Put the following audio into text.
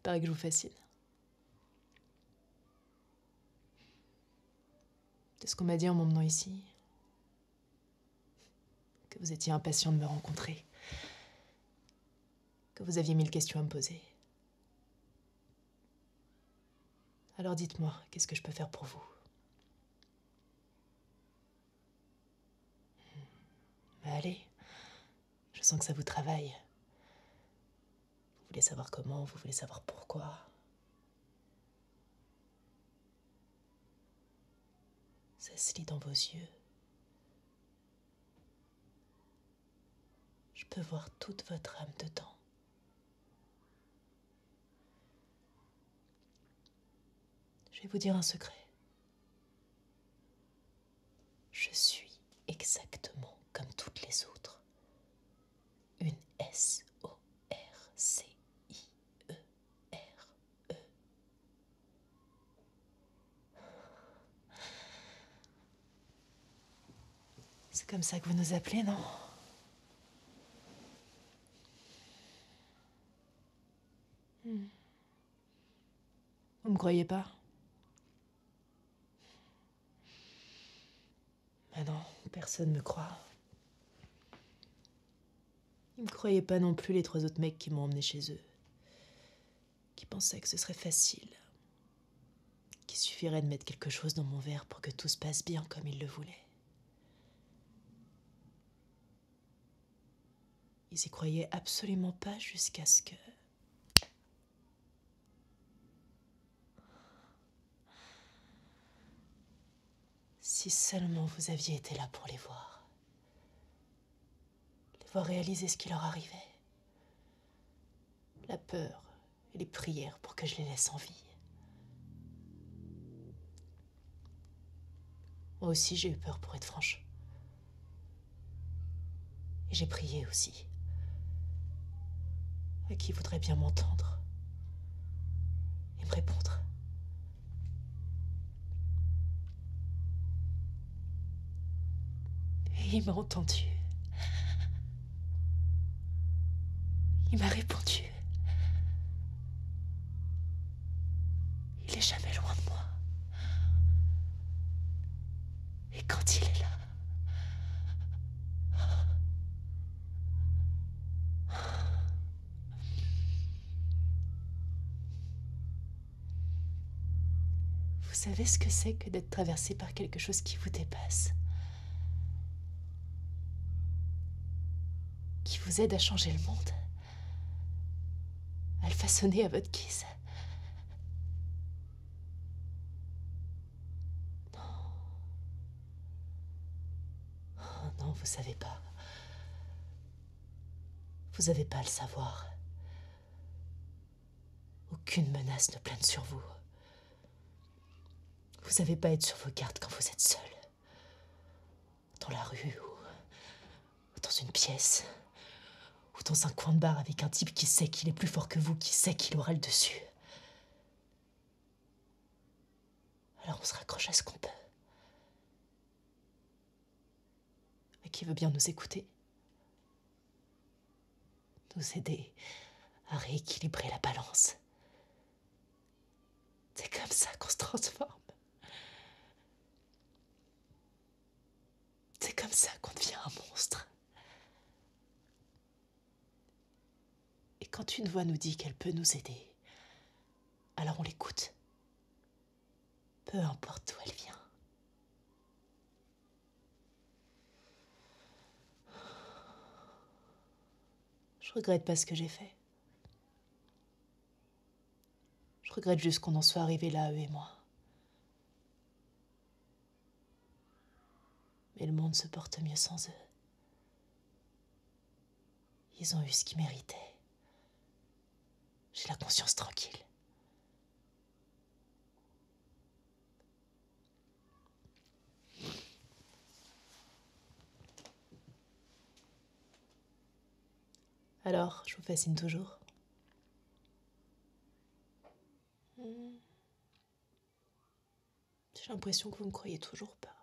paraît que je vous fascine. C'est ce qu'on m'a dit en m'emmenant ici. Que vous étiez impatient de me rencontrer. Que vous aviez mille questions à me poser. Alors dites-moi, qu'est-ce que je peux faire pour vous? Mais allez, je sens que ça vous travaille. Vous voulez savoir comment, vous voulez savoir pourquoi. Ça se lit dans vos yeux. Je peux voir toute votre âme dedans. Je vais vous dire un secret. Je suis exactement comme toutes les autres. Une S-O-R-C-I-E-R-E. C'est comme ça que vous nous appelez, non? Vous me croyez pas? Ah non, personne me croit. Ils me croyaient pas non plus les 3 autres mecs qui m'ont emmené chez eux. Qui pensaient que ce serait facile. Qu'il suffirait de mettre quelque chose dans mon verre pour que tout se passe bien comme ils le voulaient. Ils y croyaient absolument pas jusqu'à ce que... Si seulement vous aviez été là pour les voir. Les voir réaliser ce qui leur arrivait. La peur et les prières pour que je les laisse en vie. Moi aussi j'ai eu peur, pour être franche. Et j'ai prié aussi. À qui voudrait bien m'entendre et me répondre. Et il m'a entendu. Il m'a répondu. Il est jamais loin de moi. Et quand il est là... Vous savez ce que c'est que d'être traversé par quelque chose qui vous dépasse? Qui vous aide à changer le monde? À le façonner à votre guise? Non. Oh non, vous savez pas. Vous avez pas à le savoir. Aucune menace ne plane sur vous. Vous n'avez pas à être sur vos gardes quand vous êtes seul. Dans la rue ou dans une pièce. Ou dans un coin de bar avec un type qui sait qu'il est plus fort que vous, qui sait qu'il aura le dessus. Alors on se raccroche à ce qu'on peut. Et qui veut bien nous écouter. Nous aider à rééquilibrer la balance. C'est comme ça qu'on se transforme. C'est comme ça qu'on devient un monstre. Et quand une voix nous dit qu'elle peut nous aider, alors on l'écoute. Peu importe d'où elle vient. Je regrette pas ce que j'ai fait. Je regrette juste qu'on en soit arrivé là, eux et moi. Mais le monde se porte mieux sans eux. Ils ont eu ce qu'ils méritaient. J'ai la conscience tranquille. Alors, je vous fascine toujours? J'ai l'impression que vous me croyez toujours pas.